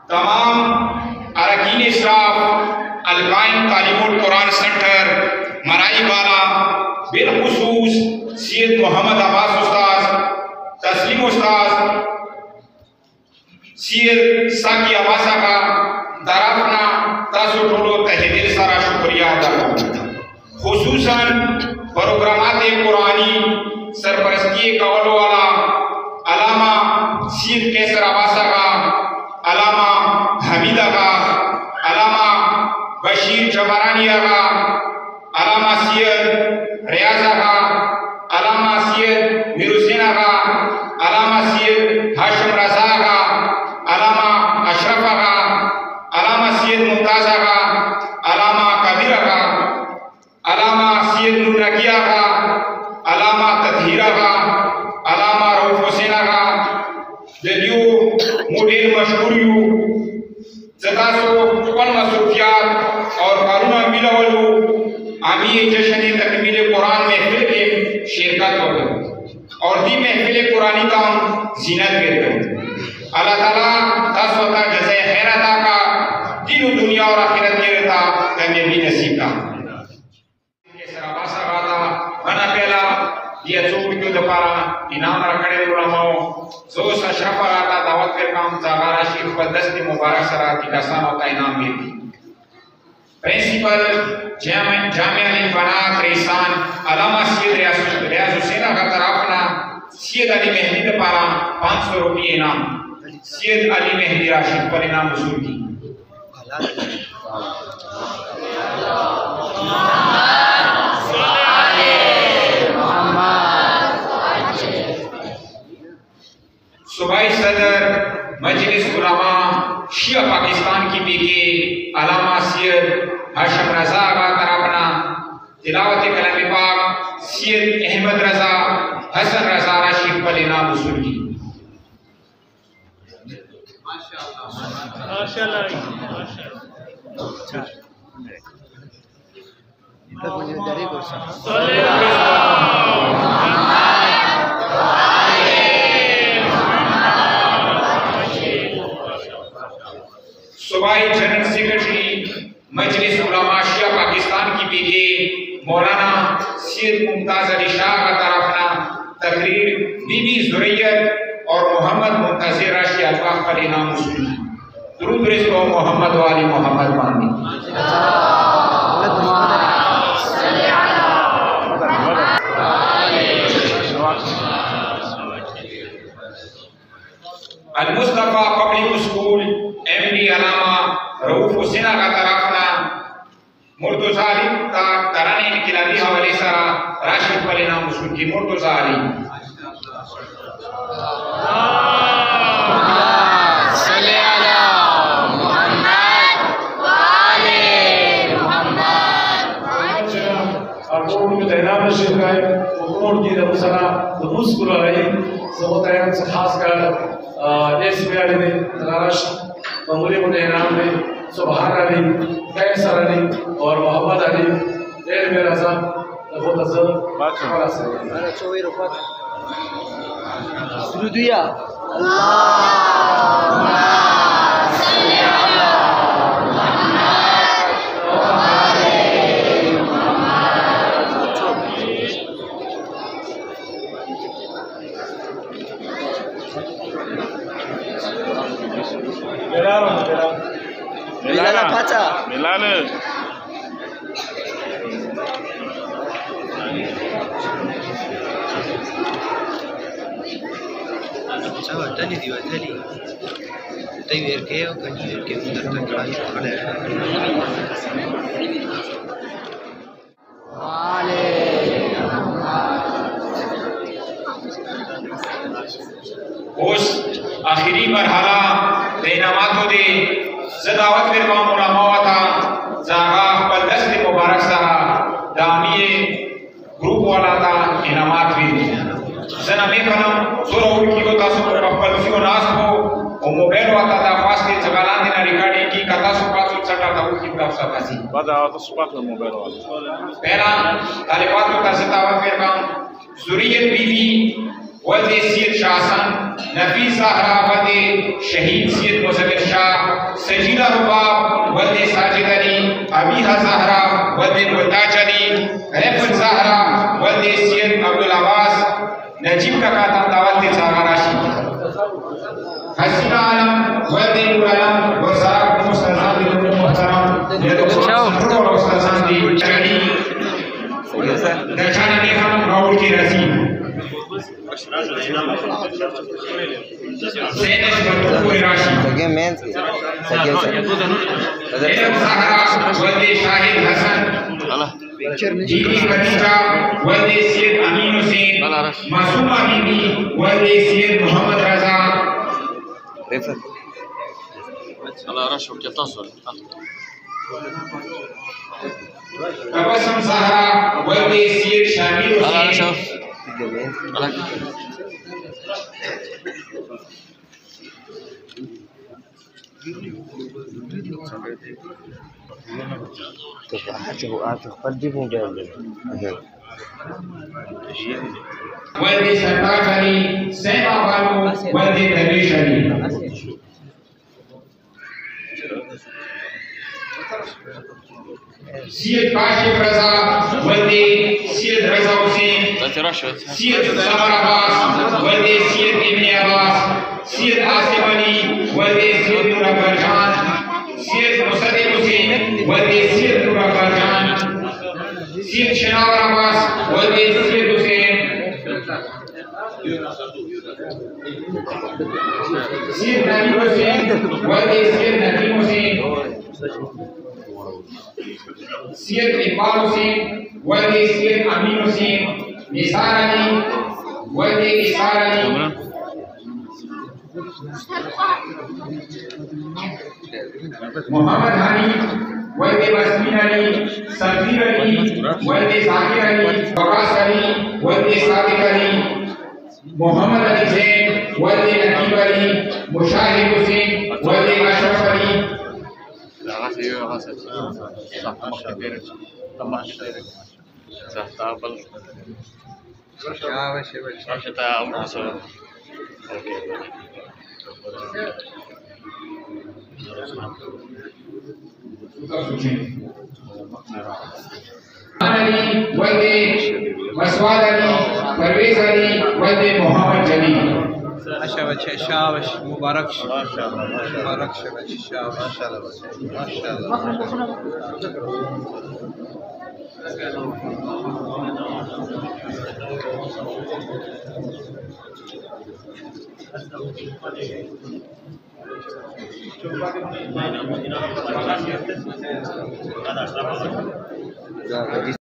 तमाम अरकीन staff अलकायम तालीमुल Quran centre मराई बाला, बिलखुसूस सैयद मोहम्मद अब्बास उस्ताद, तस्लीम उस्ताद, सैयद साकी अब्बास का दराफना तासु टोलो तहे दिल सारा शुक्रिया अदा करता। खुसूसन प्रोग्रामात कुरानी सरपरस्ती कवल वाला अलामा सैयद कैसर अब्बास का, अलामा हमीदा का, अलामा बशीर जबरानिया का, अलामा सैयद रियाजा का, अलामा सैयद मिरुसेना का, अलामा सैयद हाशिम रजा का, अलामा अशरफा का, अलामा सैयद मुमताजा का, अलामा कबीरा का, अलामा सैयद नूरकिया का, अलामा ततहीरा का, अलामा रऊफ हुसैना का, जदियो मोडेल मशहूरियू जतासो पन मसरूफियात और कारूना मिलावलू आमी जश्न तकमील कुरान महफिल के शिरकत करो और दी महफिल कुरानी का जीनत करते। अल्लाह ताला तासवता जज़ाए खैर अता का दिन दुनिया और आखिरत में रहता कामयाबी नसीब का। के सराबासा गाता बना पहला ये चोर क्यों दपारा इनाम रखड़े उलमाओ जो अशरफा गाता दावत कर काम जागारा शीफ पर दस्ते मुबारक सराती का सान होता इनाम मिलती। प्रिंसिपल जामिया बनात रेसान अलामा सैयद रियाज हुसैन का तरफना सैयद अली मेहदी दपारा 500 रुपये इनाम, सैयद अली मेहदी राशिद पर इनाम वसूल की। सूबाई सदर मजलिस उलमा शिया पाकिस्तान की पीके अलामा सैयद हाशिम रजा का तरफना तिलावत कलाम पाक सैयद अहमद रजा हसन रजा राशिद पर इनाम वसूल की। सूबाई जनरल सेक्रेटरी मजलिस उलमा शिया पाकिस्तान की पीके मौलाना सैयद मुमताज अली शाह का तरफना तकरीर बीबी जुरैयत और मोहम्मद मुंतज़िर राशि अल्फाज पर इनाम वसूल की। दुरूद रिज़्क़ मोहम्मद वाली मोहम्मद बानी। अल मुस्तफा पब्लिक स्कूल एमडी अलामा रऊफ हुसैन का तरफना मुर्तज़ा अली का तराने इनकिलाबी हवाले से राशिद पर इनाम वसूल की। मुर्तज़ा अली खास कर एस अली ममूरी इनाम में सुबहान अली, कैसर अली और मोहम्मद अली रजा आखिरी मरहला इनामातो दे जदावत फिर कौम उलमावता जागा पर दस्त मुबारक सरा दामिए ग्रुप वाला था इनामात भी जना में कलम जोर की होता सो पर सियो नास को ओ मोबाइल वाता था फास्ट जगालान दिन रिकॉर्डिंग की कथा सुपासु चटा था की तफसा कासी बदा तो सुपात मोबाइल वाला पहला तालिबात को तसतावत फिर कौम जुरियत बीवी वल्द सैयद शाहसन नफीस ज़हरा वल्द शहीद सैयद मुज़फ़्फ़र शाह मुर्शिदा रुबाब वल्द साजिद अली, अबीहा ज़हरा वल्द मुल्ताज अली, रैफत ज़हरा वल्द सैयद अब्दुल अब्बास, नजीब का दावत सागा राशि, हसीना आलम वल्द नूर आलम व सारा मुस्तज़ाद मुहतरम ये तो और मुस्तज़ाद दी चली नशाना ने हम राउल की रसी सेनेस बतूर राशि सगे मेंस सगे ज़हरा वल्द शाहिद हसन, बीबी खदीजा वल्द सैयद अमीन हुसैन, मासूमा बीबी वल्द सैयद मोहम्मद रजा, على رشوك يتصل तबस्सुम ज़हरा वल्द सैयद शामिर على हुसैन, رشوك على तो अच्छा वो आप पर भी हो गया वल्द सरताज अली, सैमा बानो वल्द दरवेश अली, सैयद काशिफ रजा वल्द सैयद रजा हुसैन, ذات رشوك सैयद समर अब्बास वल्द सैयद इब्न अब्बास, सैयद आसिफ अली वल्द सैयद नूर अकबर, सैयद मुसद्दिक हुसैन वल्द सैयद नूर अकबर, सैयद शनावर अब्बास वल्द सैयद हुसैन, सैयद नदीम हुसैन वल्द सैयद नदीम हुसैन, सैयद इकबाल हुसैन वल्द सैयद अमीन हुसैन, निसार अली वल्द निसार अली, मोहम्मद हानी वल्द बस्मीन अली, सफीर अली वल्द जाकिर अली, बकास अली वल्द सादिक अली, मोहम्मद अली जैन वल्द नकीब अली, मुशाहिद हुसैन वल्द अशरफ अली, لا غسل غسل صح طبخ كثير طبخ كثير صح طابل رشة أمر سوا أوكي अली वल्द मसवाद अली, परवेज अली वल्द मोहम्मद जलील, शाबाश शाबाश मुबारक मुबारक शाबाश शाबाश माशाल्लाह माशाल्लाह